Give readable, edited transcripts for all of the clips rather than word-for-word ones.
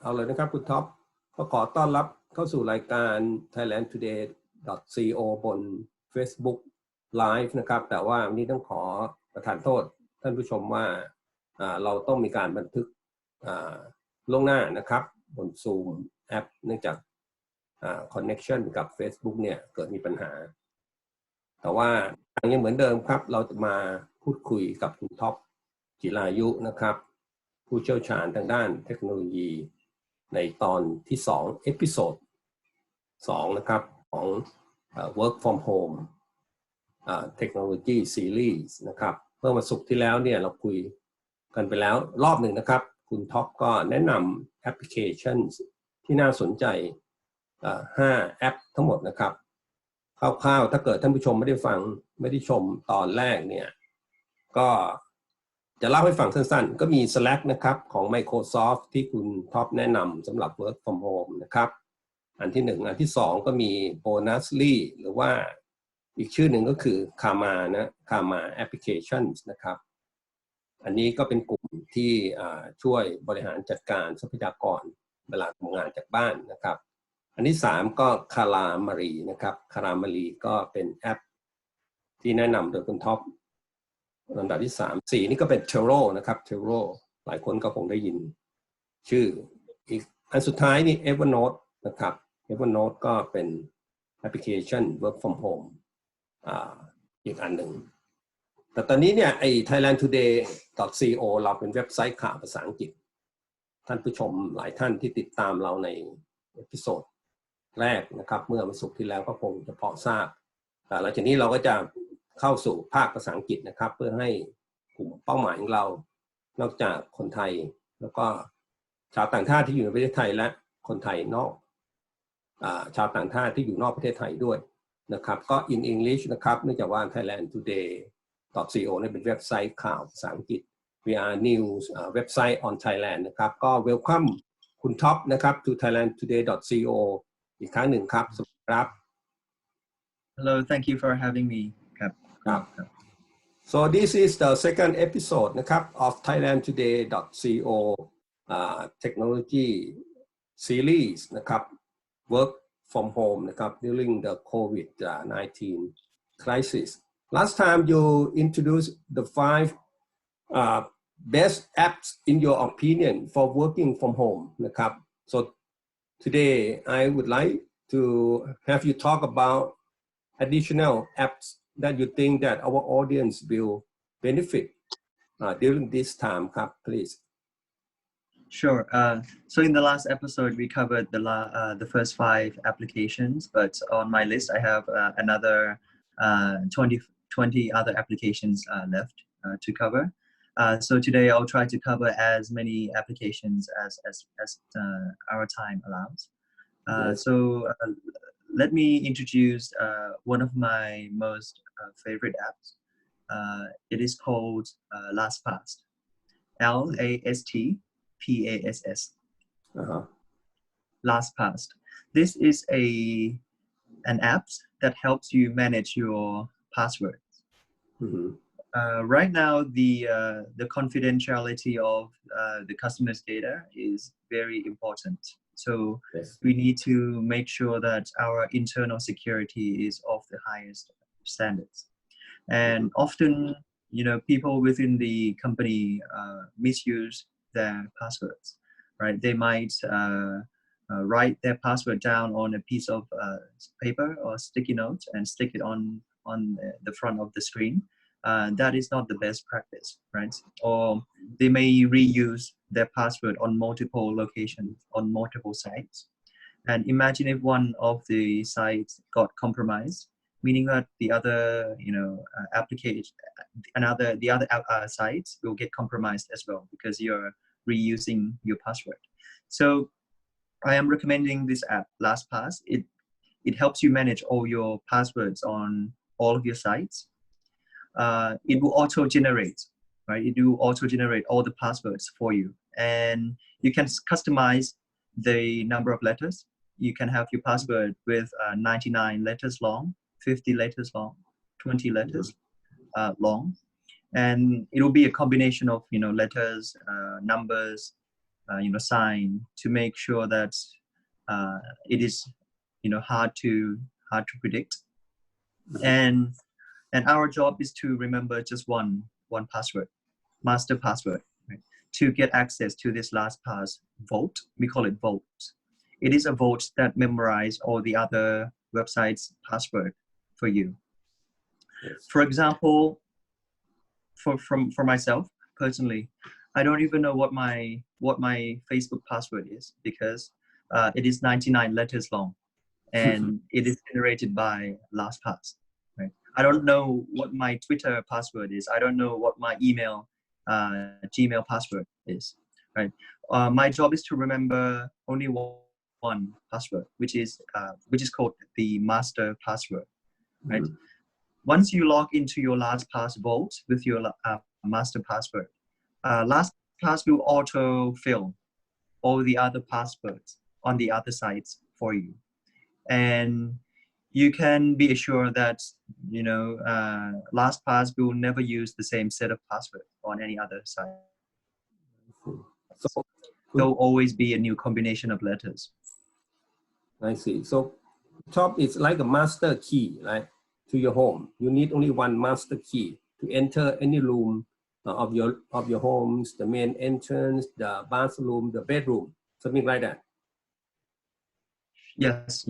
เอาเลยนะครับคุณท็อปก็ขอต้อนรับเข้าสู่รายการ thailandtoday.co บน Facebook Live นะครับแต่ว่าวันนี้ต้องขอประทานโทษท่านผู้ชมว่าเราต้องมีการบันทึกล่วงหน้านะครับบน Zoom แอปเนื่องจากconnection กับ Facebook เนี่ยเกิดมีปัญหาแต่ว่ายังเหมือนเดิมครับเราจะมาพูดคุยกับคุณท็อปจิรายุนะครับผู้เชี่ยวชาญทางด้านเทคโนโลยีในตอนที่2เอพิโซด2นะครับของWork from Home Technology Series นะครับเมื่อวันศุกร์ที่แล้วเนี่ยเราคุยกันไปแล้วรอบหนึ่งนะครับคุณท็อปก็แนะนำแอปพลิเคชันที่น่าสนใจ5แอปทั้งหมดนะครับคร่าวๆถ้าเกิดท่านผู้ชมไม่ได้ชมตอนแรกเนี่ยก็จะเล่าให้ฟังสั้นๆก็มี Slack นะครับของ Microsoft ที่คุณท็อปแนะนำสำหรับ Work from Home นะครับอันที่1อันที่2ก็มี Bonusly หรือว่าอีกชื่อหนึ่งก็คือ Karma Applications นะครับอันนี้ก็เป็นกลุ่มที่ช่วยบริหารจัดการทรัพยากรเวลาทำงานจากบ้านนะครับอันที่3ก็คารามารีนะครับคารามารีก็เป็นแอปที่แนะนำโดยคุณท็อปลำดับที่3 4นี่ก็เป็น Trello นะครับ Trello หลายคนก็คงได้ยินชื่ออีกอันสุดท้ายนี่ Evernote นะครับ Evernote ก็เป็นแอปพลิเคชัน Work from Home อีกอันหนึ่งแต่ตอนนี้เนี่ยไอ้ thailandtoday.co เราเป็นเว็บไซต์ข่าวภาษาอังกฤษท่านผู้ชมหลายท่านที่ติดตามเราในเอพิโซดแรกนะครับเมื่อวันศุกร์ที่แล้วก็คงจะพอทราบหลังจากนี้เราก็จะเข้าสู่ภาคภาษาอังกฤษนะครับเพื่อให้กลุ่มเป้าหมายของเรานอกจากคนไทยแล้วก็ชาวต่างชาติที่อยู่ในประเทศไทยและคนไทยนอกชาวต่างชาติที่อยู่นอกประเทศไทยด้วยนะครับก็ in English นะครับเนื่องจากว่า thailandtoday.co นี่เป็นเว็บไซต์ข่าวภาษาอังกฤษ we are news website on Thailand นะครับก็ welcome คุณท็อปนะครับ to thailandtoday.co อีกครั้งหนึ่งครับสวัสดีครับ Hello, thank you for having me ครับครับ so this is the second episode นะครับ of thailandtoday.co technology series นะครับ work from home นะครับ during the COVID-19 crisis last time you introduced the 5 best apps in your opinion for working from home นะครับ so today I would like to have you talk about additional apps that you think that our audience will benefit during this time ครับ please Sure. So in the last episode, we covered the first 5 applications, but on my list, I have another 20 other applications left to cover. So today, I'll try to cover as many applications as our time allows. Yes. So let me introduce one of my most favorite apps. It is called LastPass. LastPass. LastPass. This is an app that helps you manage your passwords. Mm-hmm. Right now, the confidentiality of the customer's data is very important. So Yes. we need to make sure that our internal security is of the highest standards. And often, people within the company misuse their passwords, right? They might write their password down on a piece of paper or sticky note and stick it on the front of the screen. That is not the best practice, right? Or they may reuse their password on multiple locations, on multiple sites. And imagine if one of the sites got compromised, meaning that the other, the other sites will get compromised as well because you're reusing your password. So I am recommending this app, LastPass. It helps you manage all your passwords on all of your sites. It will auto-generate, right? It will auto-generate all the passwords for you. And you can customize the number of letters. You can have your password with 99 letters long, 50 letters long, 20 letters long. And it will be a combination of, letters, numbers, sign to make sure that it is hard to predict. And our job is to remember just one password, master password, right, to get access to this LastPass vault. We call it vault. It is a vault that memorizes all the other websites' password for you. Yes. For example, for myself personally, I don't even know what my Facebook password is, because it is 99 letters long, and it is generated by LastPass. Right? I don't know what my Twitter password is. I don't know what my email Gmail password is. Right? My job is to remember only one password, which is called the master password. Right? Mm-hmm. Once you log into your LastPass vault with your master password, LastPass will auto-fill all the other passwords on the other sites for you. And you can be assured that LastPass will never use the same set of passwords on any other site. So There'll always be a new combination of letters. I see. So Top is like a master key, right, to your home. You need only one master key to enter any room of your homes, the main entrance, the bathroom, the bedroom, something like that. Yes.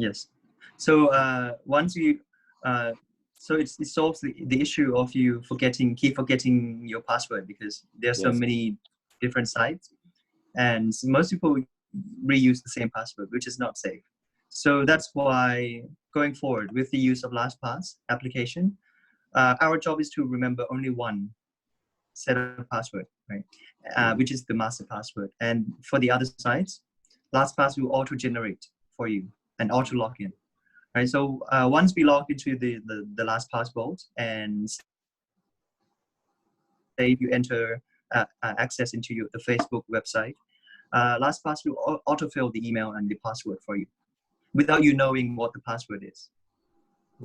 So once you, so it solves the issue of you keep forgetting your password, because there's so many different sites, and most people reuse the same password, which is not safe. So that's why going forward with the use of LastPass application, our job is to remember only one set of password, right? Which is the master password. And for the other sites, LastPass will auto-generate for you and auto-log in. Right? So once we log into the LastPass vault, and say you enter access into the Facebook website, LastPass will autofill the email and the password for you without you knowing what the password is.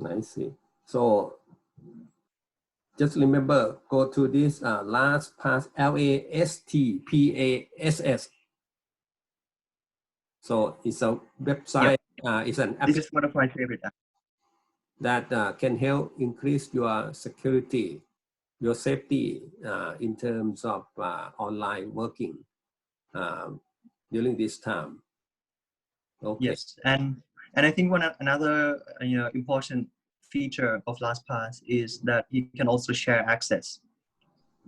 I see. So just remember, go to this LastPass, LastPass. So it's a website, it's an application. This is one of my favorite apps That can help increase your security, your safety in terms of online working during this time. Okay. Yes, and I think another important feature of LastPass is that you can also share access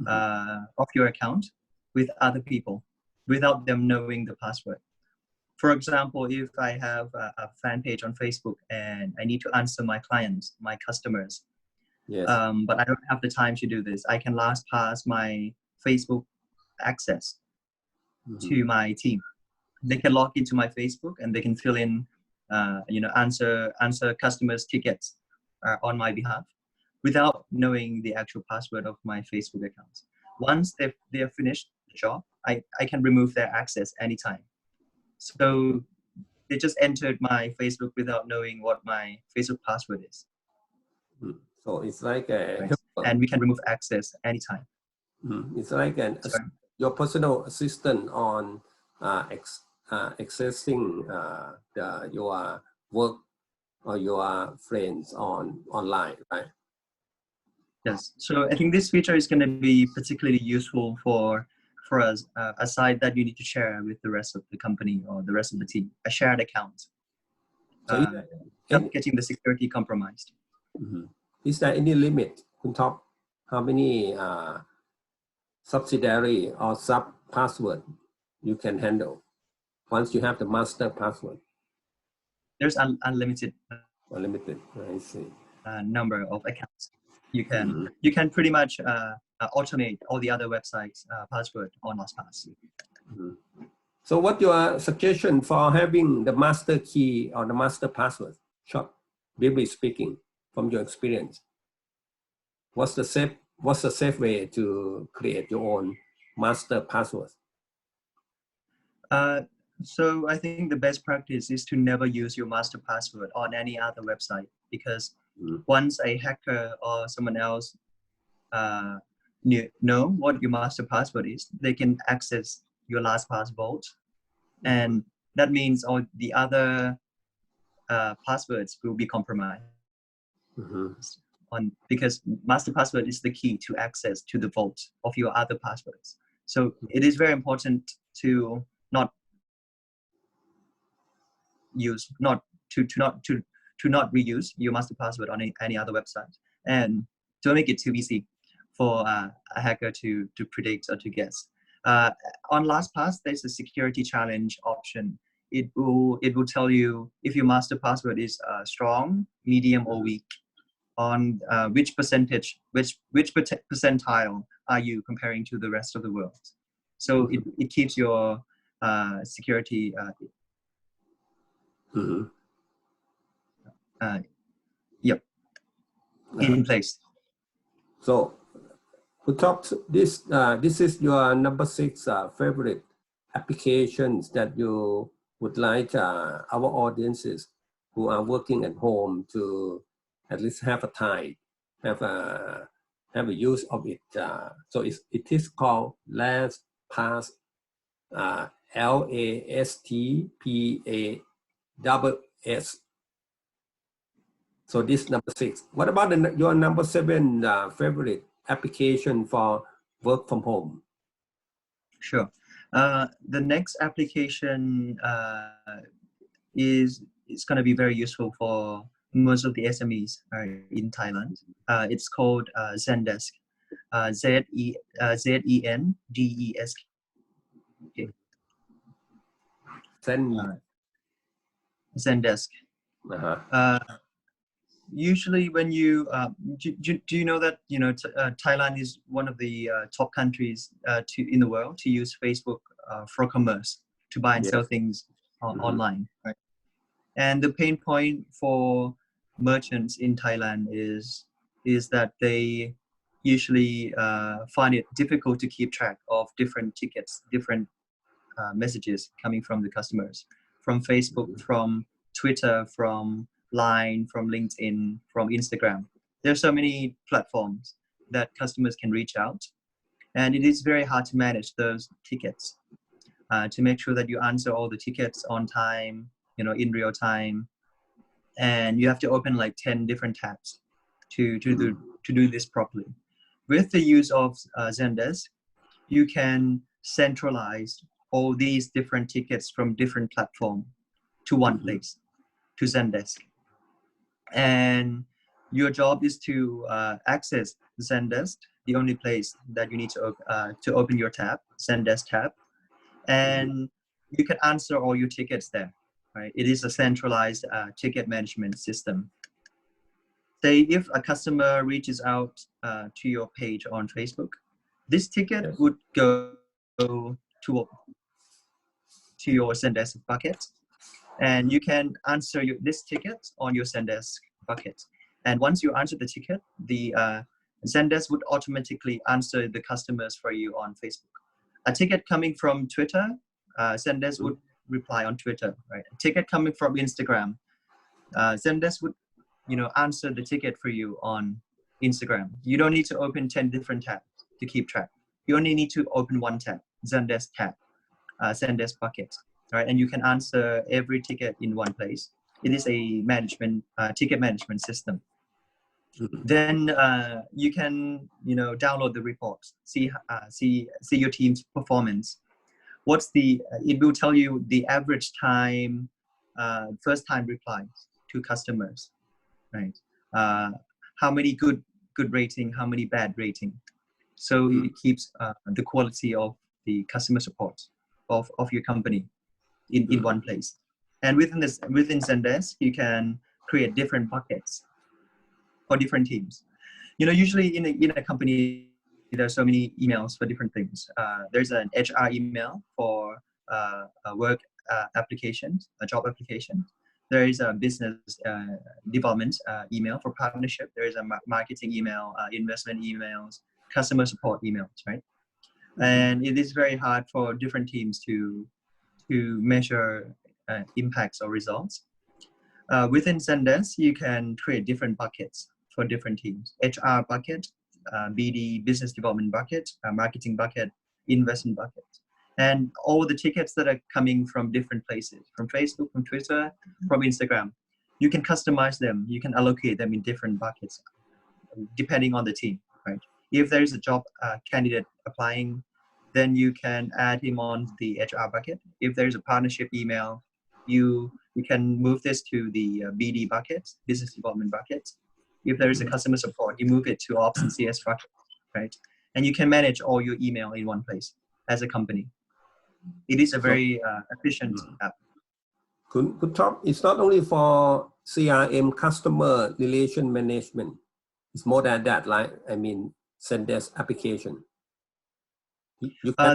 of your account with other people without them knowing the password. For example, if I have a fan page on Facebook and I need to answer my clients, my customers, but I don't have the time to do this, I can LastPass my Facebook access to my team. They can log into my Facebook and they can fill in, answer customers' tickets on my behalf without knowing the actual password of my Facebook accounts. Once they have finished the job, I can remove their access anytime. So they just entered my Facebook without knowing what my Facebook password is. So it's like a and we can remove access anytime. It's like your personal assistant on accessing your work or your friends online, right? Yes. So I think this feature is going to be particularly useful for us, a site that you need to share with the rest of the company or the rest of the team, a shared account. So not getting the security compromised. Is there any limit, Kun Top, how many subsidiary or sub password you can handle once you have the master password? There's unlimited. Unlimited. I see. Number of accounts. You can pretty much automate all the other websites' password on LastPass. So what your suggestion for having the master key or the master password? Short, briefly speaking, from your experience, what's the safe way to create your own master password? So I think the best practice is to never use your master password on any other website, because once a hacker or someone else know what your master password is, they can access your LastPass vault, and that means all the other passwords will be compromised. Because master password is the key to access to the vault of your other passwords. So it is very important to not reuse your master password on any other website, and don't make it too easy for a hacker to predict or to guess. On LastPass, there's a security challenge option. It will tell you if your master password is strong, medium, or weak. On which percentile are you comparing to the rest of the world? So it keeps your security in place. So, we talked this is your number 6 favorite applications that you would like our audiences who are working at home to at least have a time, have a use of it. So it is called LastPass, LASTPASS. So this number 6. What about your number 7 favorite application for work from home? Sure. The next application is going to be very useful for most of the SMEs in Thailand. It's called Zendesk. Zendesk. Zendesk. Usually when you do you know that Thailand is one of the top countries in the world to use Facebook for commerce, to buy and sell things online, right? And the pain point for merchants in Thailand is that they usually find it difficult to keep track of different tickets, different messages coming from the customers, from Facebook, from Twitter, from Line, from LinkedIn, from Instagram. There are so many platforms that customers can reach out, and it is very hard to manage those tickets, to make sure that you answer all the tickets on time, in real time, and you have to open like 10 different tabs to do this properly. With the use of Zendesk, you can centralize all these different tickets from different platforms to one place, to Zendesk. And your job is to access Zendesk, the only place that you need to open your tab, Zendesk tab, and you can answer all your tickets there. Right? It is a centralized ticket management system. Say if a customer reaches out to your page on Facebook, this ticket would go to your Zendesk bucket, and you can answer this ticket on your Zendesk bucket. And once you answer the ticket, the Zendesk would automatically answer the customers for you on Facebook. A ticket coming from Twitter, Zendesk would reply on Twitter, right? A ticket coming from Instagram, Zendesk would, answer the ticket for you on Instagram. You don't need to open 10 different tabs to keep track. You only need to open one tab, Zendesk tab, Zendesk bucket, right? And you can answer every ticket in one place. It is a ticket management system. Then you can, download the reports, see your team's performance. It will tell you the average time, first time replies to customers, right? How many good rating, how many bad rating. So it keeps the quality of the customer support of your company in one place. And within Zendesk, you can create different buckets for different teams. Usually in a company, there's so many emails for different things. There's an HR email for a work application, a job application. There is a business development email for partnership. There is a marketing email, investment emails, customer support emails, right? And it is very hard for different teams to measure impacts or results. Within Zendesk, you can create different buckets for different teams. HR bucket, BD, business development bucket, marketing bucket, investment bucket. And all the tickets that are coming from different places, from Facebook, from Twitter, from Instagram, you can customize them. You can allocate them in different buckets, depending on the team, right? If there is a job candidate applying, then you can add him on the HR bucket. If there is a partnership email, you can move this to the BD bucket, business development bucket. If there is a customer support, you move it to ops and CS bucket, right? And you can manage all your email in one place as a company. It is a very efficient app. Good Top, it's not only for CRM, customer relation management. It's more than that, like, I mean, Zendesk application.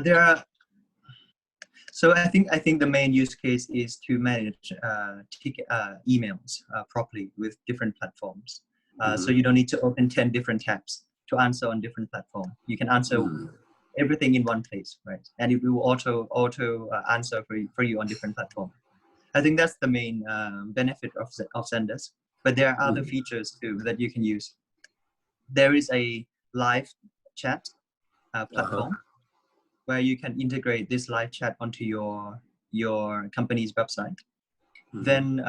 There are, so I think the main use case is to manage emails properly with different platforms. So you don't need to open 10 different tabs to answer on different platforms. You can answer everything in one place, right? And it will auto answer for you on different platforms. I think that's the main benefit of Zendesk. But there are other features too that you can use. There is a live chat platform where you can integrate this live chat onto your company's website. Then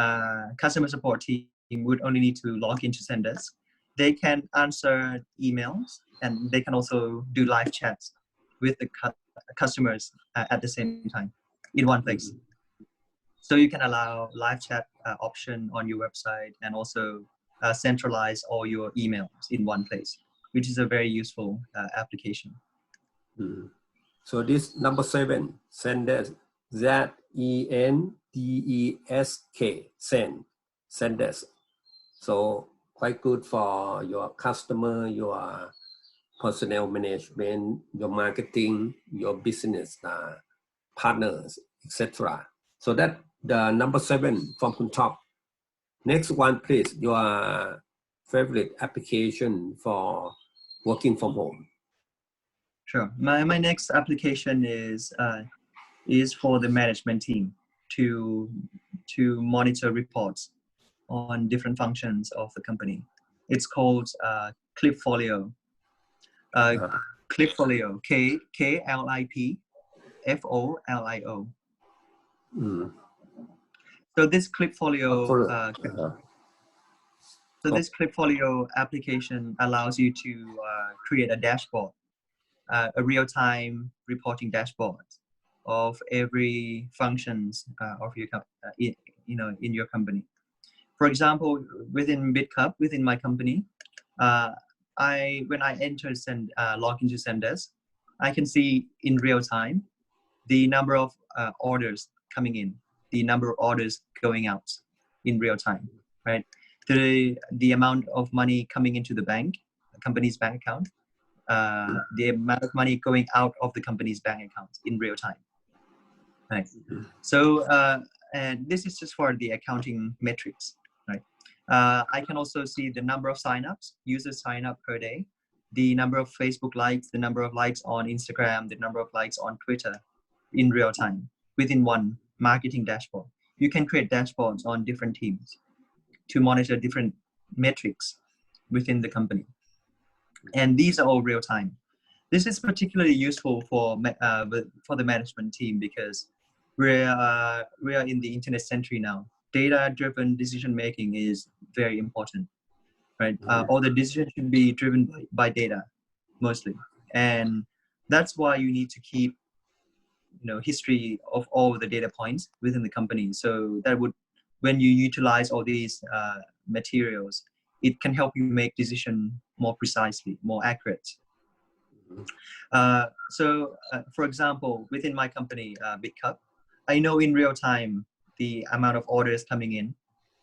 customer support team would only need to log into Zendesk. They can answer emails and they can also do live chats with the customers at the same time in one place. So you can allow live chat option on your website and also centralize all your emails in one place, which is a very useful application. So this number 7, Zendesk, Z-E-N-D-E-S-K, Zendesk. So quite good for your customer, your personnel management, your marketing, your business partners, etc. So that the number 7 from Kun Top. Next one, please, your favorite application for working from home. Sure. My next application is for the management team to monitor reports on different functions of the company. It's called Clipfolio. Clipfolio, K-L-I-P-F-O-L-I-O. So this Clipfolio, this Clipfolio application allows you to create a dashboard, a real-time reporting dashboard of every functions of your in your company. For example, within BitCup, within my company, when I enter log into Zendesk, I can see in real time the number of orders coming in, the number of orders going out in real time, right? The amount of money coming into the bank, the company's bank account, the amount of money going out of the company's bank account in real time, right? So, and this is just for the accounting metrics, right? I can also see the number of signups, users sign up per day, the number of Facebook likes, the number of likes on Instagram, the number of likes on Twitter in real time within one marketing dashboard. You can create dashboards on different teams to monitor different metrics within the company. And these are all real time. This is particularly useful for the management team because we are in the internet century now. Data-driven decision-making is very important, right? All the decisions should be driven by data, mostly. And that's why you need to keep, history of all the data points within the company. So that would, when you utilize all these materials, it can help you make decision more precisely, more accurate. For example, within my company, BitCup, I know in real time the amount of orders coming in,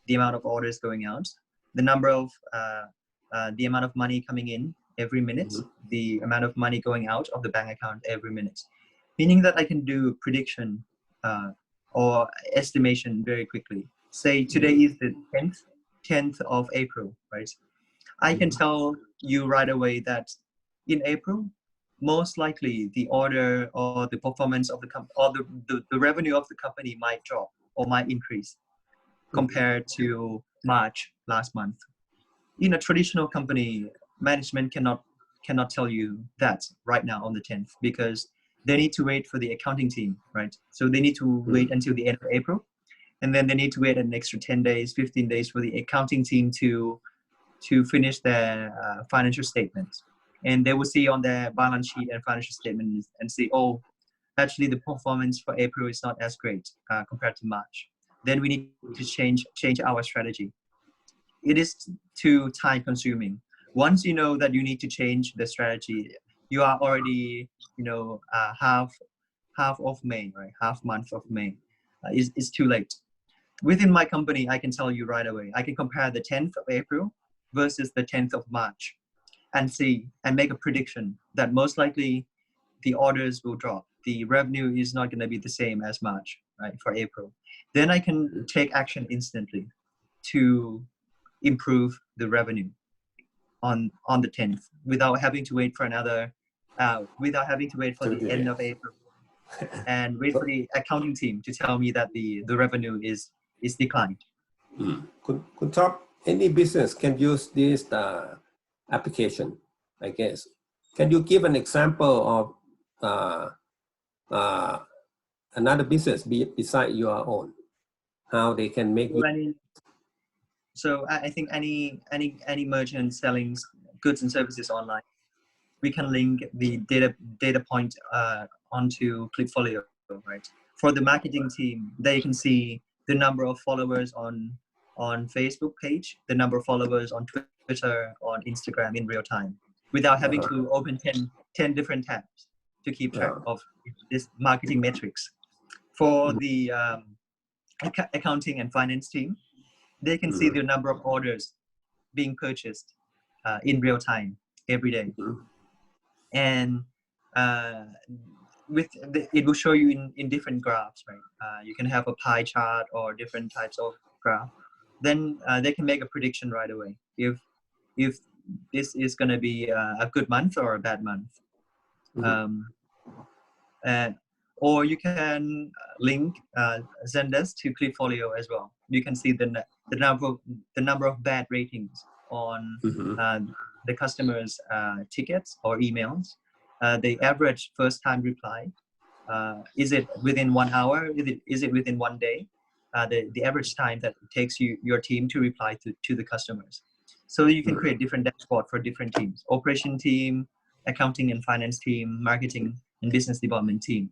the amount of orders going out, the number of the amount of money coming in every minute, the amount of money going out of the bank account every minute, meaning that I can do prediction or estimation very quickly. Say today is the 10th of April, right? I can tell you right away that in April, most likely the order or the performance of the company or the revenue of the company might drop or might increase compared to March last month. In a traditional company, management cannot tell you that right now on the 10th because they need to wait for the accounting team, right? So they need to wait until the end of April, and then they need to wait an extra 10 days, 15 days for the accounting team to finish their financial statements. And they will see on their balance sheet and financial statements and see, oh, actually the performance for April is not as great compared to March. Then we need to change our strategy. It is too time consuming. Once you know that you need to change the strategy, you are already, half of May, right? Half month of May. It's too late. Within my company, I can tell you right away. I can compare the 10th of April versus the 10th of March and see and make a prediction that most likely the orders will drop. The revenue is not going to be the same as March, right, for April. Then I can take action instantly to improve the revenue on the 10th without having to wait for the end of April and wait for the accounting team to tell me that the revenue is declined. Could Top, any business can use this application, I guess. Can you give an example of another business beside your own, how they can make So I think any merchant selling goods and services online, we can link the data point onto Clickfolio, right? For the marketing team, they can see the number of followers on Facebook page, the number of followers on Twitter, on Instagram in real time, without having to open 10 different tabs to keep track of this marketing metrics. For the accounting and finance team, they can see the number of orders being purchased in real time every day. And it will show you in different graphs, right? You can have a pie chart or different types of graph. Then they can make a prediction right away if this is going to be a good month or a bad month. Or you can link Zendesk to Clickfolio as well. You can see the number of bad ratings on the customers' tickets or emails. The average first time reply. Is it within 1 hour? Is it within 1 day? The average time that it takes your team to reply to the customers. So you can create different dashboard for different teams: operation team, accounting and finance team, marketing and business development team.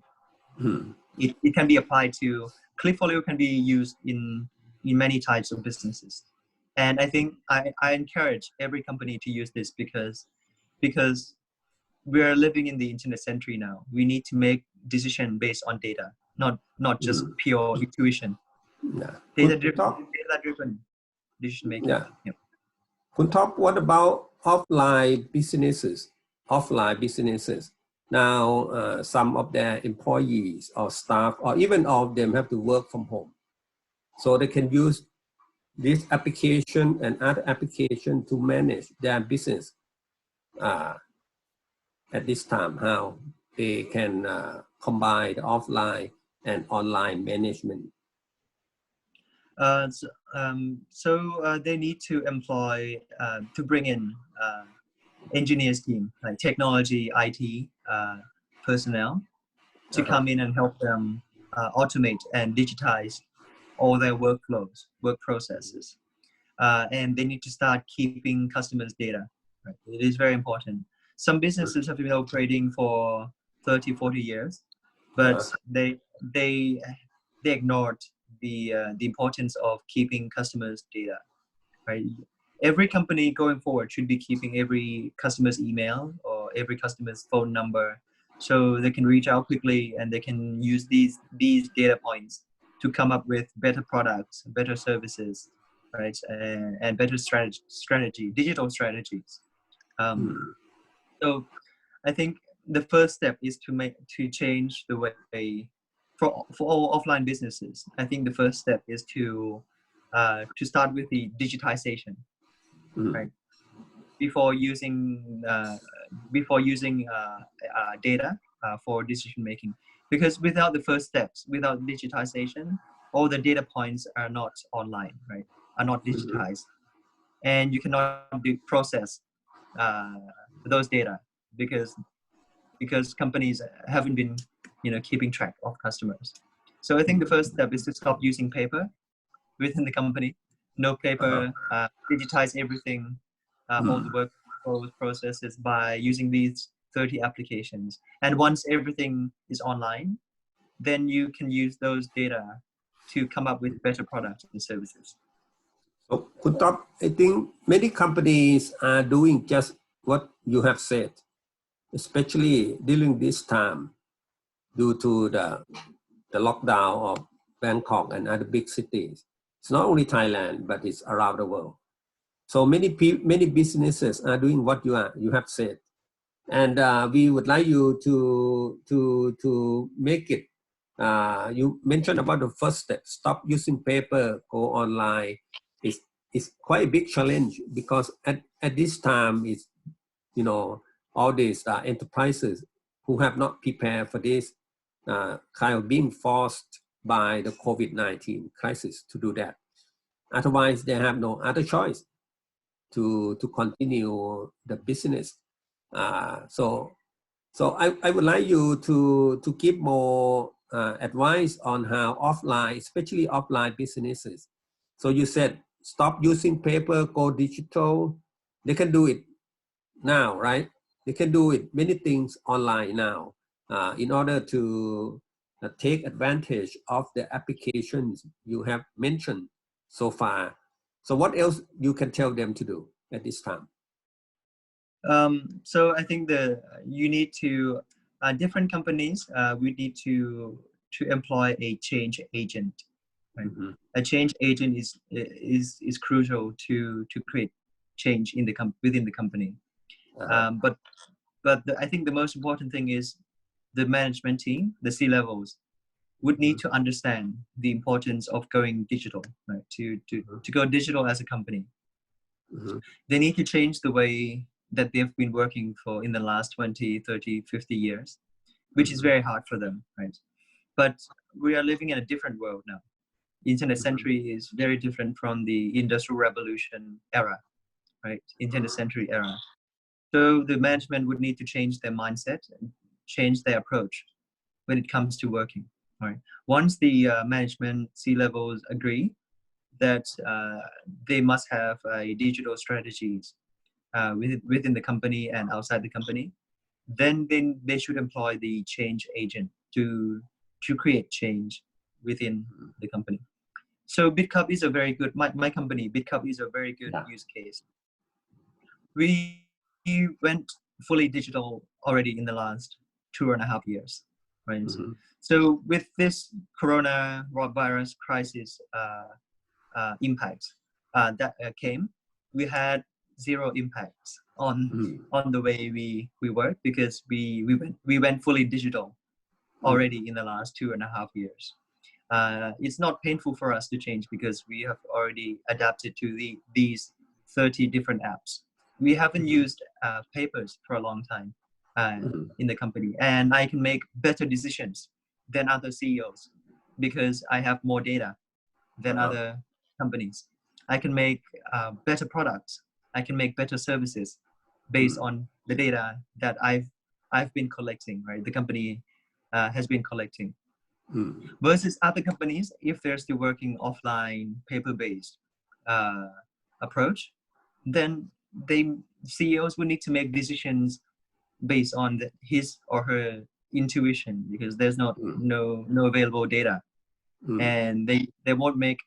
It can be applied to Clickfolio, can be used in many types of businesses. And I think I encourage every company to use this because we are living in the internet century now. We need to make decision based on data, not just pure intuition. Data-driven decision making. Yeah. Kun Top, what about offline businesses? Now, some of their employees or staff, or even all of them, have to work from home. So they can use this application and other application to manage their business at this time, how they can combine the offline and online management. So they need to employ, to bring in engineers team, like technology, IT personnel, to come in and help them automate and digitize all their workflows, work processes. And they need to start keeping customers' data. Right? It is very important. Some businesses have been operating for 30, 40 years, but they ignored the importance of keeping customers' data. Right? Every company going forward should be keeping every customer's email or every customer's phone number, so they can reach out quickly and they can use these data points to come up with better products, better services, right, and better digital strategies. So I think the first step is to change the way for all offline businesses. I think the first step is to start with the digitization, right? Before using data for decision making, because without the first steps, without digitization, all the data points are not online, right? Are not digitized, and you cannot process those data because because companies haven't been, keeping track of customers. So I think the first step is to stop using paper within the company. No paper, digitize everything, all the work processes by using these 30 applications. And once everything is online, then you can use those data to come up with better products and services. So, Top, I think many companies are doing just what you have said, especially during this time due to the lockdown of Bangkok and other big cities. It's not only Thailand, but it's around the world. So many businesses are doing what you have said, and we would like you to make it. You mentioned about the first step: stop using paper, go online. It's quite a big challenge because at this time, it's all these enterprises who have not prepared for this kind of being forced by the COVID-19 crisis to do that. Otherwise, they have no other choice to continue the business. So I would like you to give more advice on how offline, especially offline businesses. So you said stop using paper, go digital. They can do it now, right? They can do it many things online now in order to take advantage of the applications you have mentioned so far. So what else you can tell them to do at this time? So I think you need to different companies we need to employ a change agent. Right? Mm-hmm. A change agent is crucial to create change in within the company. But I think the most important thing is the management team, the C-levels, would need to understand the importance of going digital, right? To go digital as a company. Mm-hmm. They need to change the way that they've been working for in the last 20, 30, 50 years, which is very hard for them, right? But we are living in a different world now. Internet century is very different from the Industrial Revolution era, right? Internet century era. So the management would need to change their mindset and change their approach when it comes to working, right? Once the management C-levels agree that they must have digital strategies within the company and outside the company, then they should employ the change agent to create change within the company. So BitCup is a very good, my company, BitCup is a very good use case. We went fully digital already in the last 2.5 years, right? Mm-hmm. So with this coronavirus crisis impact that came, we had zero impacts on the way we work because we went fully digital already in the last 2.5 years. It's not painful for us to change because we have already adapted to these 30 different apps. We haven't used papers for a long time in the company, and I can make better decisions than other CEOs because I have more data than other companies. I can make better products. I can make better services based on the data that I've been collecting, right? The company has been collecting. Versus other companies, if they're still working offline, paper-based approach, then CEOs will need to make decisions based on his or her intuition because there's no available data. And they won't make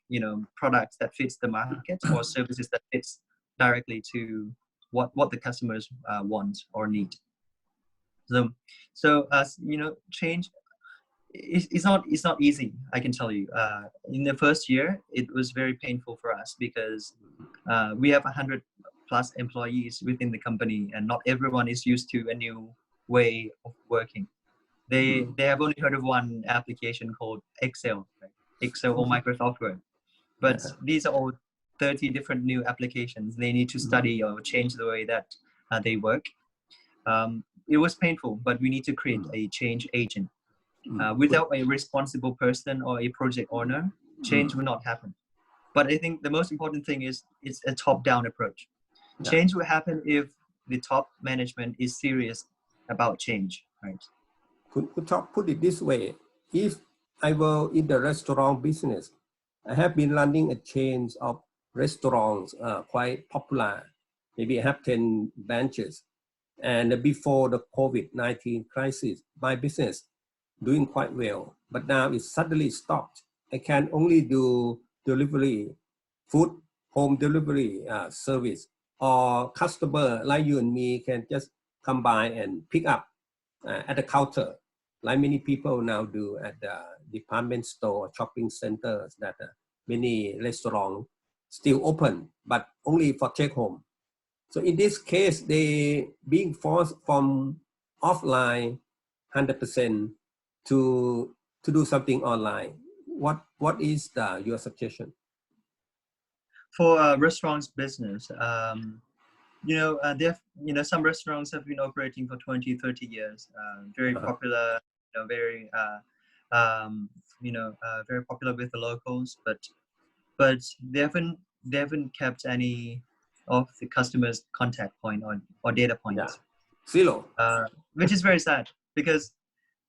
products that fits the market or services that fits directly to what the customers want or need. So change it's not easy, I can tell you. In the first year it was very painful for us because we have 100+ employees within the company and not everyone is used to a new way of working. They have only heard of one application called Excel, right? Excel or Microsoft Word. But these are all 30 different new applications. They need to study or change the way that they work. It was painful, but we need to create a change agent. Without a responsible person or a project owner, change will not happen. But I think the most important thing is it's a top-down approach. Change will happen if the top management is serious about change, right? Could Top put it this way: if I were in the restaurant business, I have been running a chain of restaurants, quite popular. Maybe I have 10 branches. And before the COVID-19 crisis, my business doing quite well. But now it suddenly stopped. I can only do delivery, food, home delivery service, or customer like you and me can just come by and pick up at the counter, like many people now do at the department store, shopping centers, that many restaurants still open, but only for take home. So in this case, they being forced from offline 100% to do something online. What is your suggestion? For restaurants business, some restaurants have been operating for 20, 30 years, very popular, very, very popular with the locals, but they haven't kept any of the customers' contact point or data points. Zero. Which is very sad because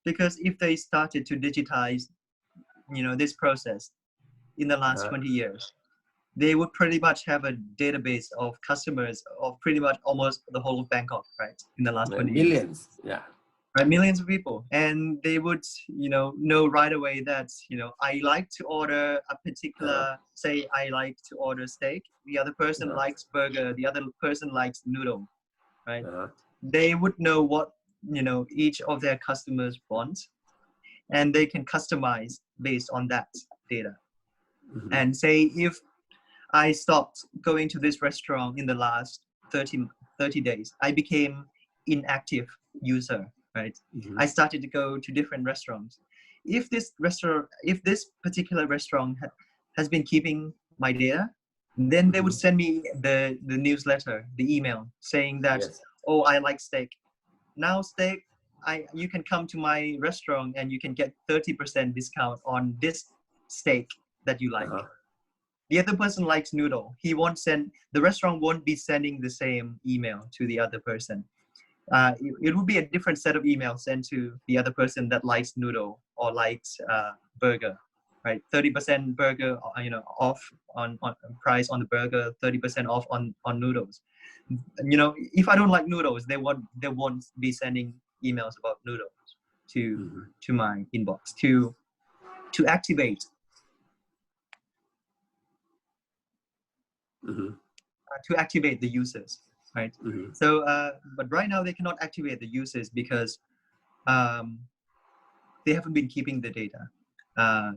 if they started to digitize, this process in the last 20 years, they would pretty much have a database of customers of pretty much almost the whole of Bangkok, right? In the last 20 years. Millions, Right, millions of people. And they would, know right away that, I like to order a particular, say I like to order steak. The other person likes burger. The other person likes noodle, right? They would know what, each of their customers wants, and they can customize based on that data. And say if I stopped going to this restaurant in the last 30 days, I became inactive user, right? I started to go to different restaurants. If this particular restaurant has been keeping my data, then they would send me the newsletter, the email saying that, oh, I like steak. Now steak, you can come to my restaurant and you can get 30% discount on this steak that you like. The other person likes noodle. The restaurant won't be sending the same email to the other person. It would be a different set of emails sent to the other person that likes noodle or likes burger, right? 30% burger, off on price on the burger, 30% off on noodles. If I don't like noodles, they won't be sending emails about noodles to my inbox to activate. To activate the users, right? So, but right now they cannot activate the users because they haven't been keeping the data.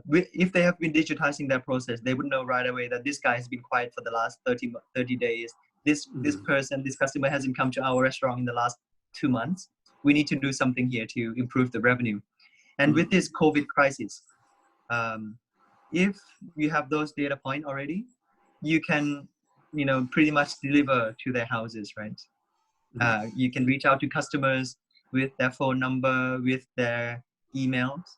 If they have been digitizing their process, they would know right away that this guy has been quiet for the last 30 days. This customer hasn't come to our restaurant in the last 2 months. We need to do something here to improve the revenue. And with this COVID crisis, if you have those data points already, you can pretty much deliver to their houses, right? You can reach out to customers with their phone number, with their emails,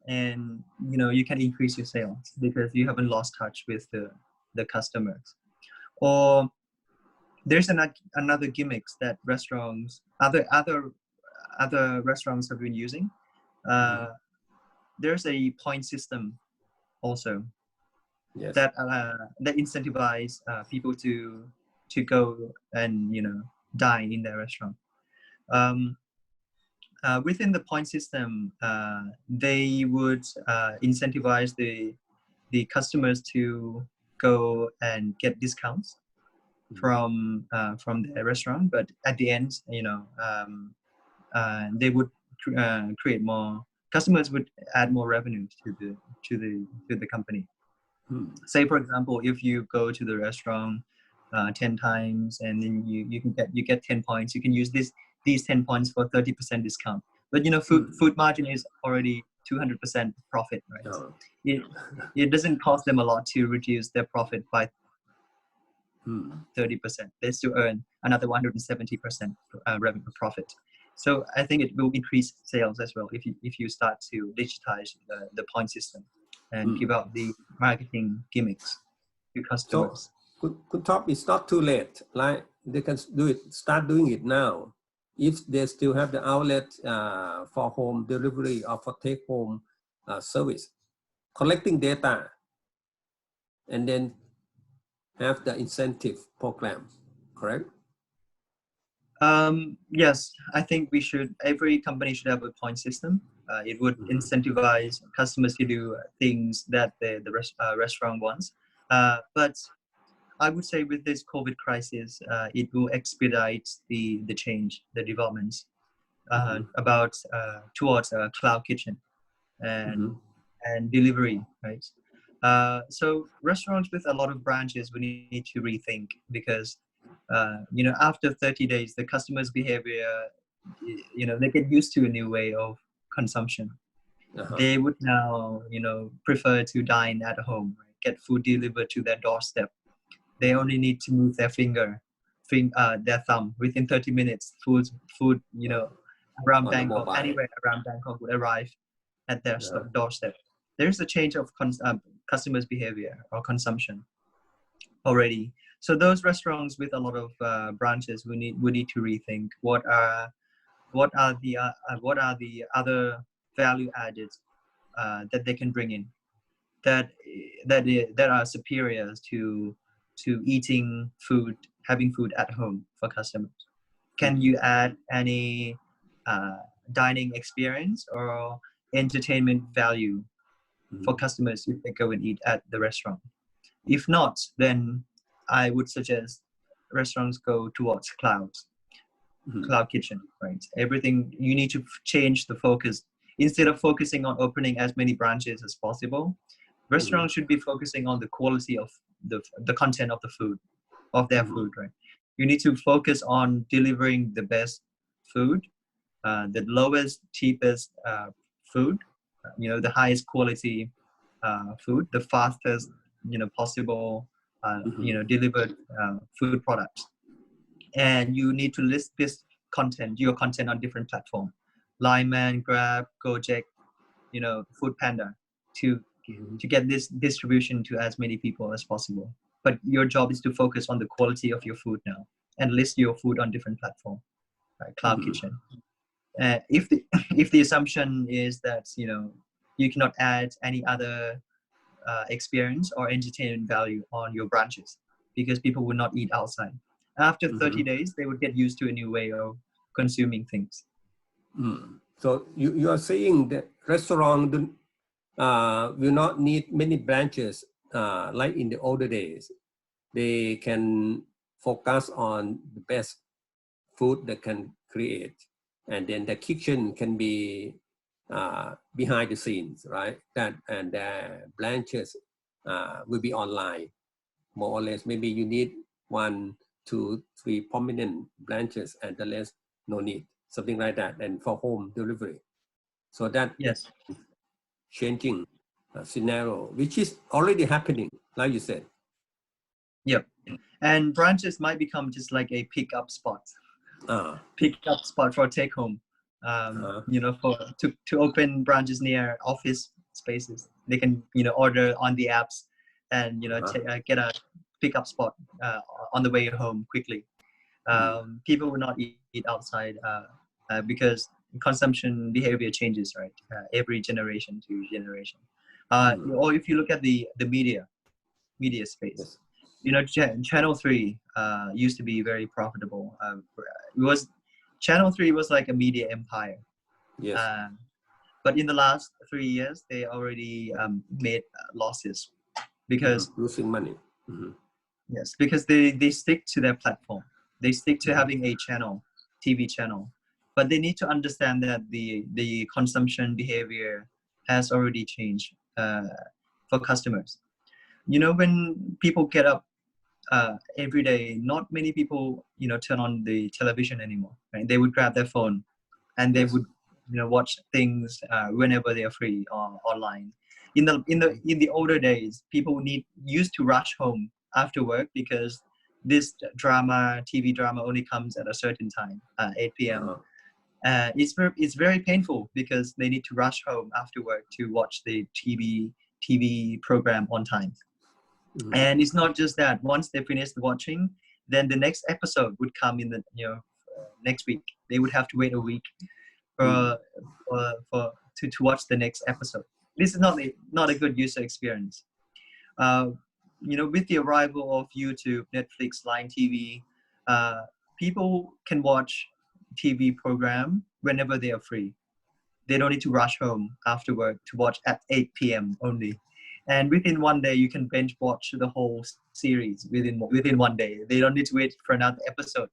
and you can increase your sales because you haven't lost touch with the customers. Or there's another gimmicks that other restaurants have been using. There's a point system also. That incentivize people to go and dine in their restaurant. Within the point system, they would incentivize the customers to go and get discounts from their restaurant, but at the end, they would create more customers, would add more revenue to the company. Say for example, if you go to the restaurant 10 times and then you get 10 points, you can use these 10 points for 30% discount. But food margin is already 200% profit, right? It doesn't cost them a lot to reduce their profit by 30%. They still earn another 170% revenue profit. So I think it will increase sales as well if you start to digitize the point system and give out the marketing gimmicks to customers. So, could Top, it's not too late. Like they can start doing it now. if they still have the outlet for home delivery or for take home service, collecting data, and then have the incentive program, correct? Yes, I think every company should have a point system. It would incentivize customers to do things that the restaurant wants. But I would say with this COVID crisis, it will expedite the change, the developments towards a cloud kitchen and delivery, right? So restaurants with a lot of branches, we need to rethink because after 30 days, the customer's behavior, they get used to a new way of consumption. They would now, prefer to dine at home, right? Get food delivered to their doorstep. They only need to move their their thumb within 30 minutes. Food, around Bangkok, anywhere around Bangkok would arrive at their doorstep. There's a change of customers' behavior or consumption already. So those restaurants with a lot of branches, we need to rethink what are the other value added that they can bring in that are superior to having food at home for customers. Can you add any dining experience or entertainment value for customers if they go and eat at the restaurant? If not, then I would suggest restaurants go towards cloud kitchen, right? Everything, you need to change the focus. Instead of focusing on opening as many branches as possible, restaurants should be focusing on the quality of the content of the food, of their food, right? You need to focus on delivering the best food, the lowest, cheapest food, the highest quality food, the fastest, possible, delivered food products. And you need to list your content on different platforms, Lineman, Grab, Gojek, Food Panda, to get this distribution to as many people as possible. But your job is to focus on the quality of your food now and list your food on different platforms, right? Cloud kitchen. If the assumption is that you cannot add any other experience or entertainment value on your branches because people will not eat outside. After 30 days, they would get used to a new way of consuming things. So you are saying that restaurant will not need many branches like in the older days. They can focus on the best food that can create, and then the kitchen can be behind the scenes, right? And the branches will be online, more or less. Maybe you need 1, 2, 3 prominent branches, and the rest no need, something like that. And for home delivery, so that yes, changing scenario, which is already happening, like you said. Yep. And branches might become just like a pickup spot. Pickup spot for take home. To open branches near office spaces. They can order on the apps and get a pickup spot on the way home quickly. People will not eat outside because consumption behavior changes, right? Every generation to generation. Or if you look at the media space, Channel 3 used to be very profitable. Channel 3 was like a media empire. Yes. But in the last 3 years, they already made losses because losing money. Yes, because they stick to their platform. They stick to having a TV channel, but they need to understand that the consumption behavior has already changed for customers. When people get up every day, not many people turn on the television anymore, right? They would grab their phone and they would watch things whenever they are free online. In the older days, people used to rush home after work because this TV drama only comes at a certain time, 8 p.m. It's very painful because they need to rush home after work to watch the TV program on time. And it's not just that. Once they finish watching, then the next episode would come in the next week. They would have to wait a week to watch the next episode. This is not a good user experience. With the arrival of YouTube, Netflix, Line TV, people can watch TV program whenever they are free. They don't need to rush home after work to watch at 8 p.m. only. And within one day, you can binge watch the whole series within one day. They don't need to wait for another episode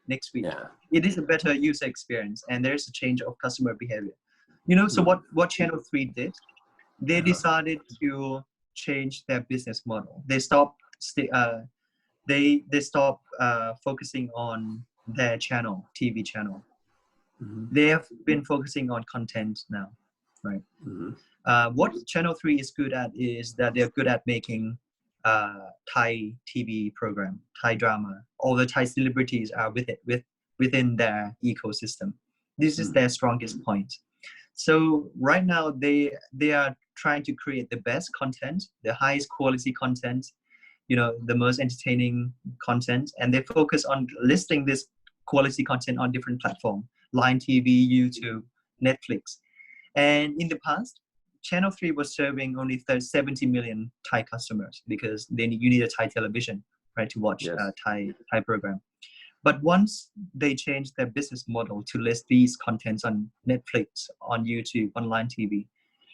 next week. Yeah. It is a better user experience, and there's a change of customer behavior. So what Channel 3 did, they decided to change their business model. They stopped focusing on their TV channel. They have been focusing on content now, right? What Channel 3 is good at is that they're good at making Thai TV program, Thai drama. All the Thai celebrities are within their ecosystem. This is their strongest point. So right now they are trying to create the best content, the highest quality content, the most entertaining content, and they focus on listing this quality content on different platforms, Line TV, YouTube, Netflix. And in the past, Channel 3 was serving only 70 million Thai customers because you need a Thai television, right, to watch Thai program. But once they changed their business model to list these contents on Netflix, on YouTube, on Line TV,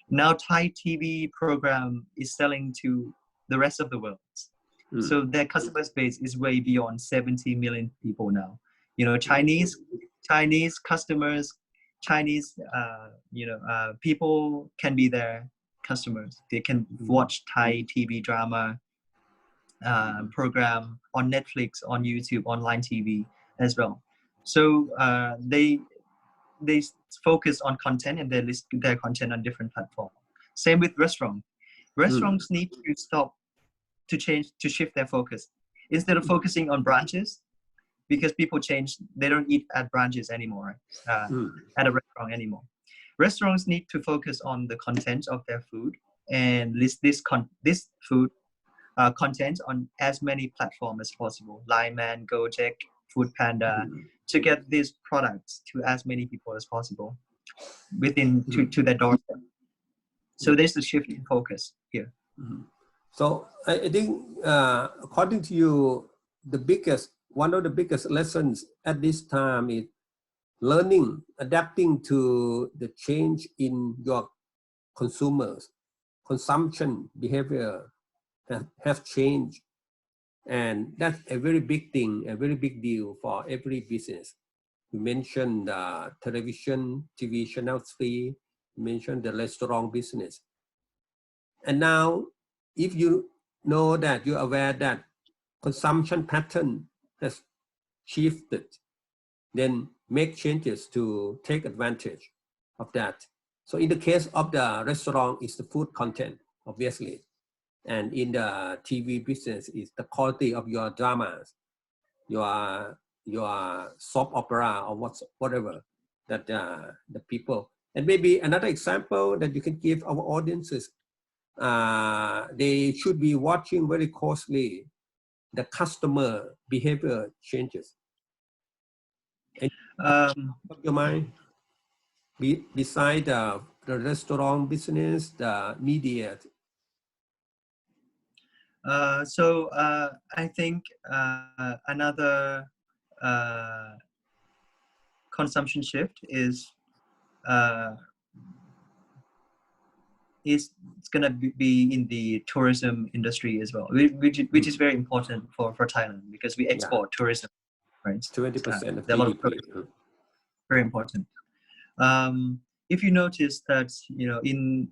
now Thai TV program is selling to the rest of the world. So their customer base is way beyond 70 million people now. Chinese customers, Chinese people can be their customers. They can watch Thai TV drama program on Netflix, on YouTube, on Line TV as well. So they focus on content, and they list their content on different platforms. Same with restaurants. Restaurants need to stop to shift their focus. Instead of focusing on branches, because people change, they don't eat at branches anymore, at a restaurant anymore. Restaurants need to focus on the content of their food and list this food content on as many platforms as possible. Lineman, Gojek, Food Panda, to get these products to as many people as possible within to their doorstep. So there's a shift in focus here. So I think, according to you, one of the biggest lessons at this time is learning, adapting to the change in your consumers. Consumption behavior have changed. And that's a very big thing, a very big deal for every business. You mentioned television, TV channel 3, you mentioned the restaurant business. And now, if you know that, you're aware that consumption pattern has shifted, then make changes to take advantage of that. So in the case of the restaurant, it's the food content, obviously. And in the TV business, it's the quality of your dramas, your soap opera or whatever that the people. And maybe another example that you can give our audiences, they should be watching very closely the customer behavior changes. Your mind, beside the restaurant business, the media. So I think another consumption shift is going to be in the tourism industry as well, which is very important for Thailand because we export tourism, right? 20% of GDP. Very important. If you notice that, in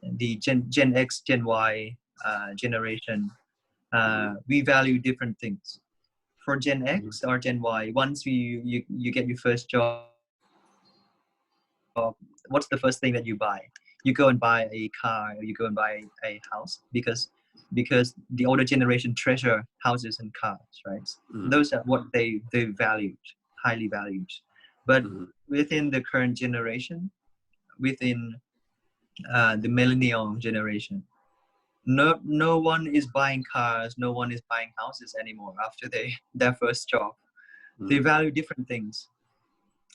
the Gen X, Gen Y generation, we value different things. For Gen X or Gen Y, once you get your first job, what's the first thing that you buy? You go and buy a car, or you go and buy a house because the older generation treasure houses and cars, right? Those are what they valued, highly valued. But within the current generation, within the millennial generation, no one is buying cars, no one is buying houses anymore after their first job. They value different things.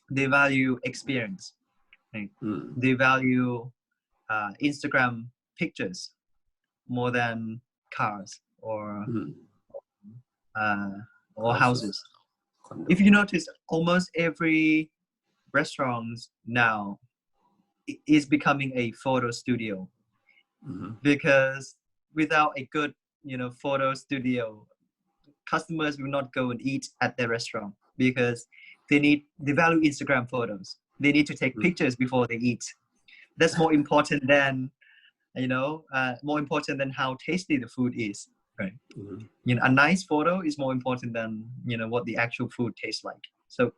They value experience. Right? They value Instagram pictures more than cars or houses. If you notice, almost every restaurant now is becoming a photo studio, because without a good, photo studio, customers will not go and eat at their restaurant, because they value Instagram photos. They need to take pictures before they eat. That's more important than, more important than how tasty the food is, right? A nice photo is more important than, what the actual food tastes like. So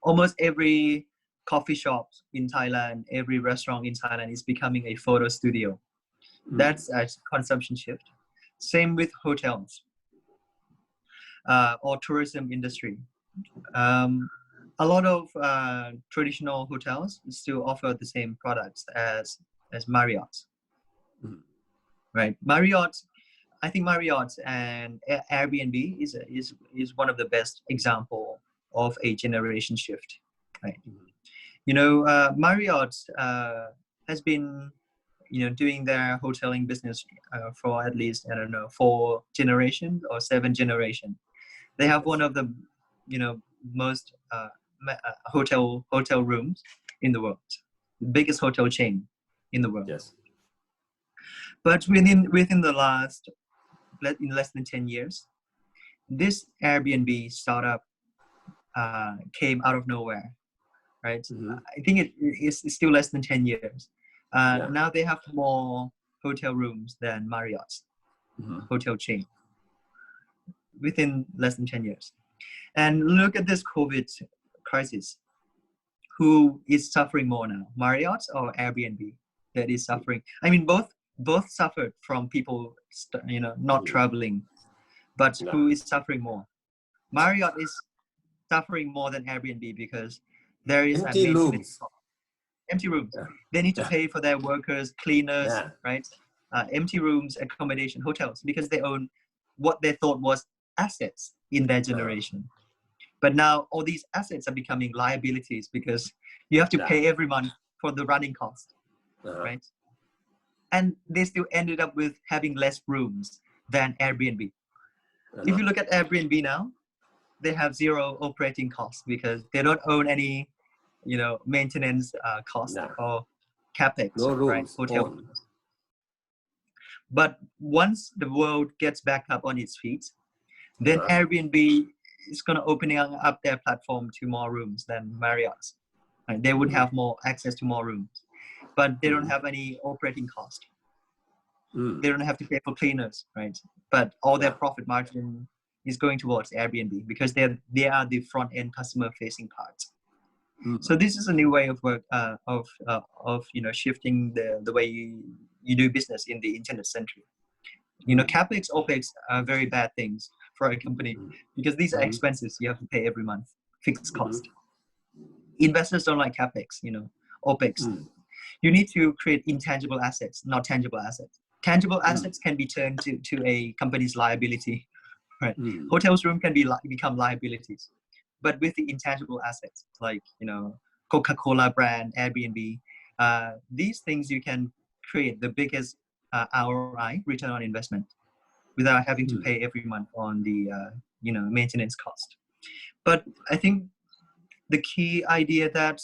almost every coffee shop in Thailand, every restaurant in Thailand is becoming a photo studio. That's a consumption shift. Same with hotels or tourism industry. A lot of traditional hotels still offer the same products as Marriott, right? I think Marriott and Airbnb is one of the best example of a generation shift, right? Marriott has been doing their hoteling business for at least, 4 generations or 7 generations. They have one of the most hotel rooms in the world, the biggest hotel chain in the world. Yes. But within the last, in less than 10 years, this Airbnb startup came out of nowhere, right? I think it's still less than 10 years. Now they have more hotel rooms than Marriott's hotel chain within less than 10 years. And look at this COVID crisis. Who is suffering more now, Marriott or Airbnb that is suffering? I mean, both suffered from people, not traveling, but who is suffering more? Marriott is suffering more than Airbnb because there is empty rooms. Empty rooms. They need to pay for their workers, cleaners, right? Empty rooms, accommodation, hotels, because they own what they thought was assets in their generation. But now all these assets are becoming liabilities because you have to pay every month for the running cost, right? And they still ended up with having less rooms than Airbnb. If you look at Airbnb now, they have 0 operating costs because they don't own any, maintenance cost or capex, right? Hotel rooms. But once the world gets back up on its feet, then Airbnb is going to open up their platform to more rooms than Marriott's. Right? They would have more access to more rooms, but they don't have any operating cost. They don't have to pay for cleaners, right? But all their profit margin is going towards Airbnb because they are the front end customer facing parts. So this is a new way of work of shifting the way you do business in the internet century. Capex, OPEX are very bad things for a company because these are expenses you have to pay every month, fixed cost. Investors don't like Capex, OPEX. You need to create intangible assets, not tangible assets. Tangible assets can be turned to a company's liability, right? Hotels room can become liabilities. But with the intangible assets, like, Coca-Cola brand, Airbnb, these things you can create the biggest ROI, return on investment, without having to pay every month on the maintenance cost. But I think the key idea that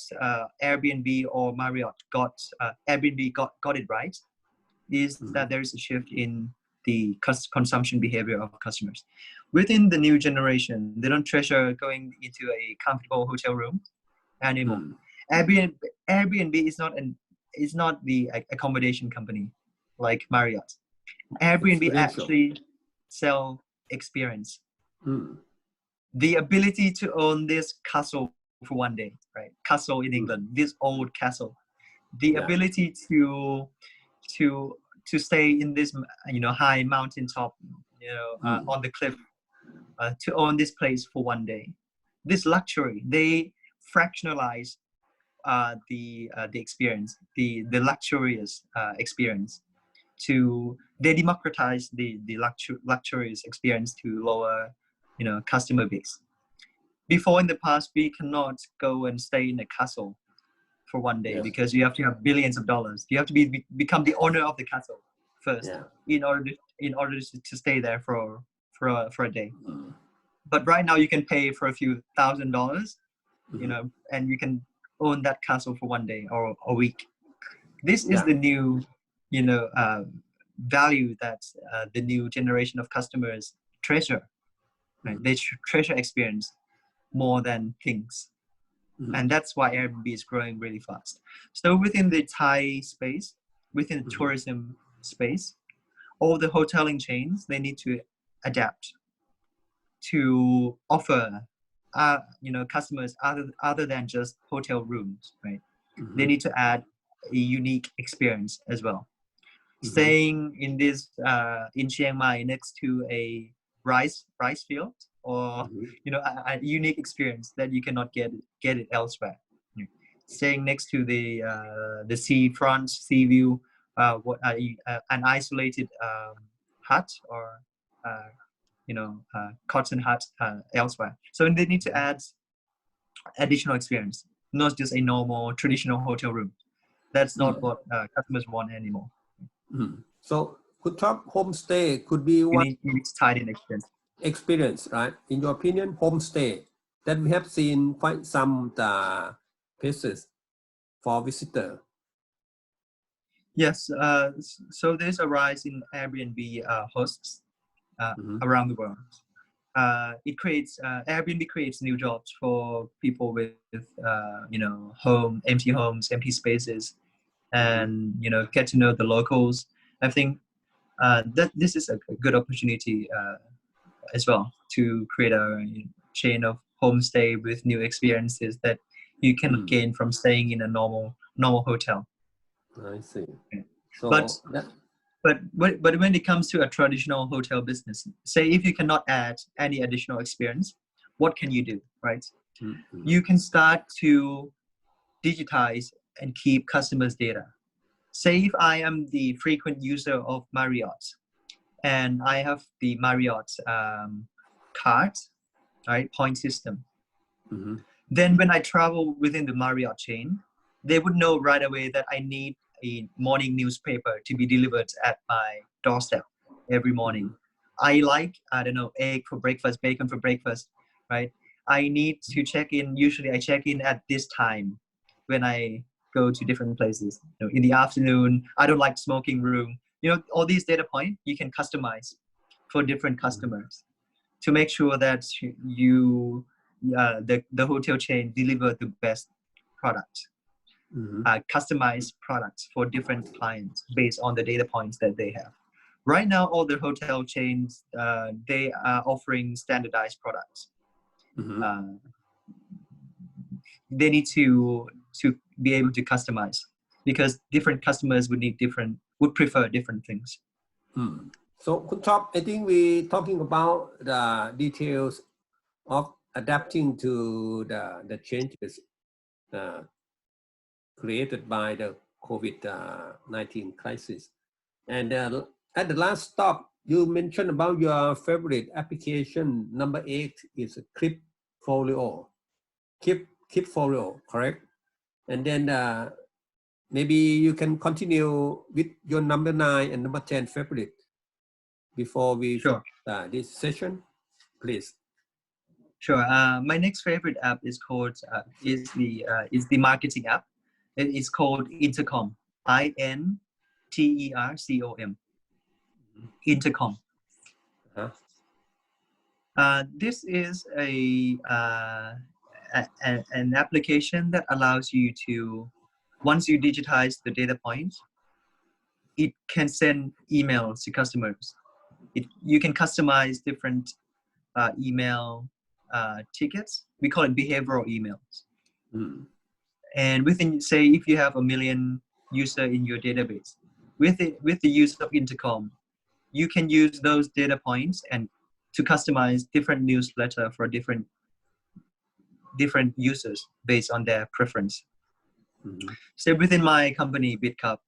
Airbnb or Marriott got it right is that there is a shift in the consumption behavior of customers. Within the new generation, they don't treasure going into a comfortable hotel room anymore. Airbnb is not the accommodation company like Marriott. Airbnb actually sell experience. The ability to own this castle for one day, right? Castle in England, this old castle. The ability to stay in this high mountaintop, on the cliff, to own this place for one day. This luxury, they fractionalize the experience, the luxurious experience. They democratize the luxurious experience to lower, customer base. before in the past, we cannot go and stay in a castle for one day, Yes. because you have to have billions of dollars. You have to become the owner of the castle first, Yeah. in order to stay there for a day. Mm. But right now you can pay for a few $1,000s, Mhm. and you can own that castle for one day or a week. This is Yeah. the new, value that the new generation of customers treasure. Right? Mhm. They treasure experience more than things. Mhm. And that's why Airbnb is growing really fast. So within the Thai space, within the Mhm. tourism space, all the hoteling chains, they need to adapt to offer, customers other than just hotel rooms, right? They Mhm. need to add a unique experience as well. Mhm. Staying in Chiang Mai next to a rice field, or Mhm. a unique experience that you cannot get it elsewhere. Staying next to the seafront, sea view, an isolated hut, or cotton hut elsewhere. So they need to add additional experience, not just a normal traditional hotel room. That's not what customers want anymore. Mhm. So could top homestay could be one You need to tie in experience. experience, right? In your opinion, homestay that we have seen quite some places for visitor. Yes, so there's a rise in Airbnb hosts Mhm. around the world. Airbnb creates new jobs for people with empty homes, empty spaces, and get to know the locals. I think that this is a good opportunity as well, to create a chain of homestay with new experiences that you cannot gain from staying in a normal hotel. I see. Yeah. So But when it comes to a traditional hotel business, say if you cannot add any additional experience, what can you do, right? You can start to digitize and keep customers' data. Say if I am the frequent user of Marriott, and I have the Marriott card, right, point system. Mhm. Then when I travel within the Marriott chain, they would know right away that I need a morning newspaper to be delivered at my doorstep every morning. I don't know, egg for breakfast, bacon for breakfast, right? I need to check in. Usually I check in at this time when I go to different places. In the afternoon, I don't like smoking room. All these data points you can customize for different customers to make sure that the hotel chain deliver the best product, customized products for different clients based on the data points that they have. Right now, all the hotel chains, they are offering standardized products. They need to be able to customize, because different customers would prefer different things. So, Top, I think we talking about the details of adapting to the changes created by the COVID-19 crisis. And at the last stop, you mentioned about your favorite application. Number 8 is Clipfolio. Clipfolio, correct? And then maybe you can continue with your number 9 and number 10 favorite before we Sure. finish this session, please. Sure. My next favorite app is called is the marketing app. It's called Intercom. INTERCOM. Intercom. This is an application that allows you to, once you digitize the data points, it can send emails to customers. You can customize different email tickets. We call it behavioral emails. And within, say, if you have 1 million user in your database, with the use of Intercom, you can use those data points and to customize different newsletter for different users based on their preference. So within my company, BitCup,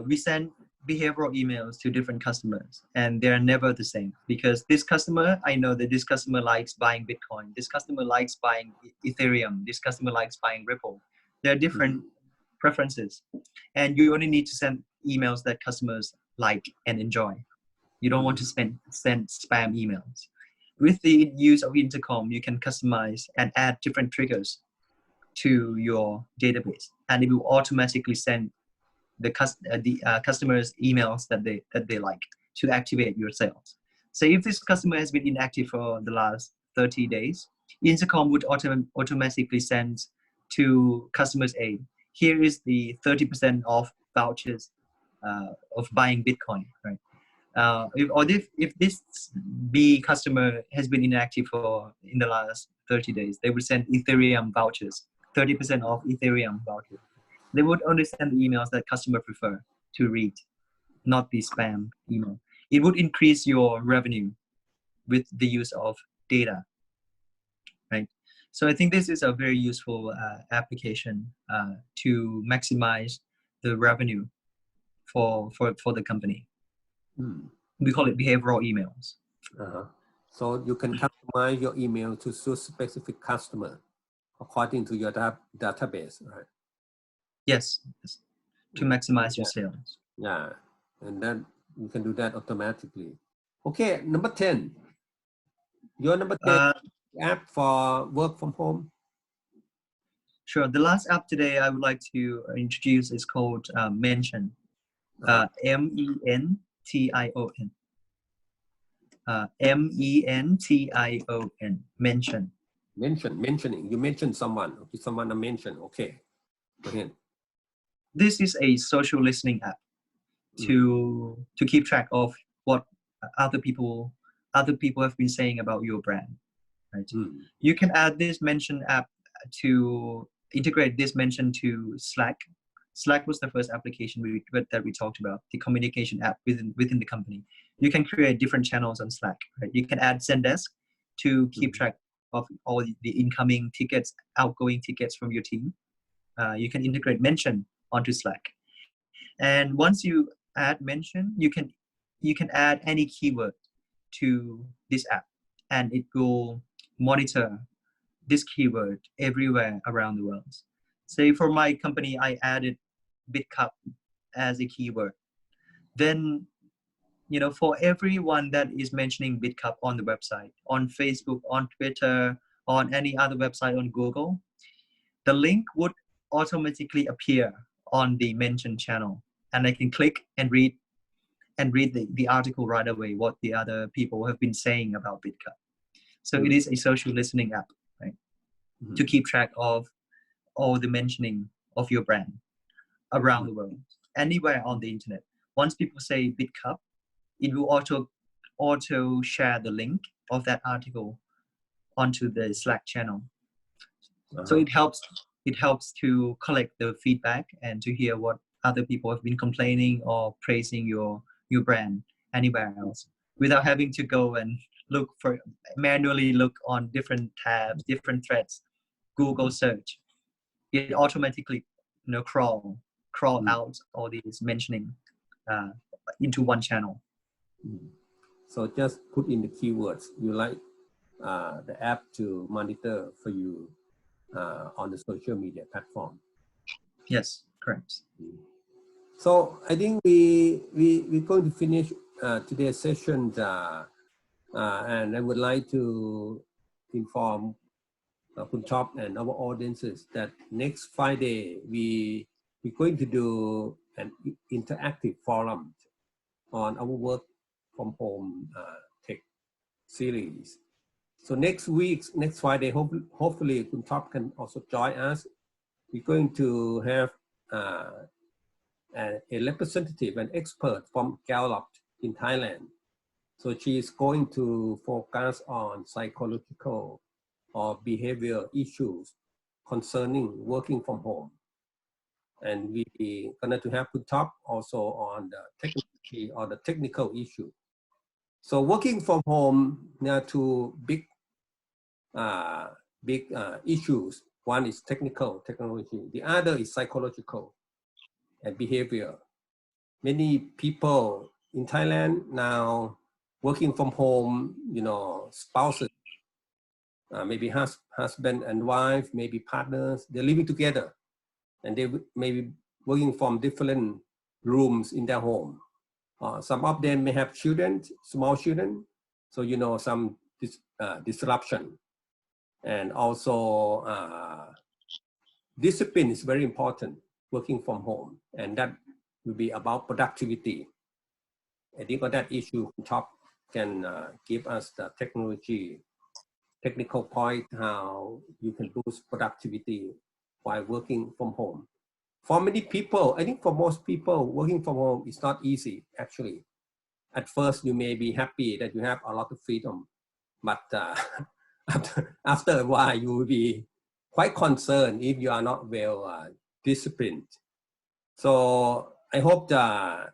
we send behavioral emails to different customers, and they're never the same, because this customer, I know that this customer likes buying Bitcoin, this customer likes buying Ethereum, this customer likes buying Ripple. There are different preferences, and you only need to send emails that customers like and enjoy. You don't want to send spam emails. With the use of Intercom, you can customize and add different triggers to your database, and it will automatically send the customers emails that they like to activate your sales. So if this customer has been inactive for the last 30 days, Intercom would automatically send to customers A, here is the 30% off vouchers of buying Bitcoin, right? If this B customer has been inactive in the last 30 days, they would send Ethereum vouchers, 30% off Ethereum vouchers. They would only send the emails that customer prefer to read, not the spam email. It would increase your revenue with the use of data, right? So I think this is a very useful application to maximize the revenue for the company. We call it behavioral emails. So you can customize your email to suit specific customer according to your database, right? Yes, to maximize your sales. Yeah, and then you can do that automatically. Okay, number 10. Your number 10 app for work from home. Sure. The last app today I would like to introduce is called Mention. MENTION. MENTION. Mention. Mentioning. You mention someone. Okay, someone to mention. Okay. Go ahead. This is a social listening app to keep track of what other people have been saying about your brand. Right? You can add this Mention app to integrate this Mention to Slack. Slack was the first application that we talked about, the communication app within the company. You can create different channels on Slack. Right? You can add Zendesk to keep track of all the incoming tickets, outgoing tickets from your team. You can integrate Mention onto Slack. And once you add Mention, you can add any keyword to this app, and it will monitor this keyword everywhere around the world. Say for my company, I added BitCup as a keyword. Then, for everyone that is mentioning BitCup on the website, on Facebook, on Twitter, on any other website, on Google, the link would automatically appear on the Mention channel, and I can click and read the article right away, what the other people have been saying about BitCup. So it is a social listening app, right? To keep track of all the mentioning of your brand around the world, anywhere on the internet. Once people say BitCup, it will auto share the link of that article onto the Slack channel. So it helps to collect the feedback and to hear what other people have been complaining or praising your brand anywhere else, without having to go and manually look on different tabs, different threads, Google search. It automatically crawl out all these mentioning into one channel. So just put in the keywords you like the app to monitor for you on the social media platform. Yes, correct. So I think we're going to finish today's session, and I would like to inform Kun Topp and our audiences that next Friday we're going to do an interactive forum on our work from home tech series. So next Friday, hopefully Kun Topp can also join us. We're going to have a representative, an expert from Gallup in Thailand. So she is going to focus on psychological or behavioral issues concerning working from home. And we're going to have Kun Topp also on the technical issue. So working from home, there are two big issues. One is technology. The other is psychological and behavior. many people in Thailand now working from home, spouses, maybe husband and wife, maybe partners, they're living together and they may be working from different rooms in their home. Some of them may have children, small children, so some disruption. And also discipline is very important working from home, and that will be about productivity. I think on that issue, Topp can give us the technical point how you can boost productivity while working from home. For many people, I think for most people, working from home is not easy, actually. At first, you may be happy that you have a lot of freedom, but after a while, you will be quite concerned if you are not well disciplined. So I hope that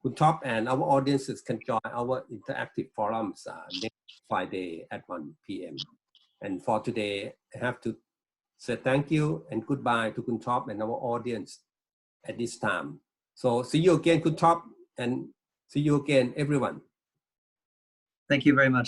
Kun Topp and our audiences can join our interactive forums next Friday at 1 p.m. And for today, I have to say thank you and goodbye to Kun Topp and our audience at this time. So see you again, Kun Topp, and see you again, everyone. Thank you very much.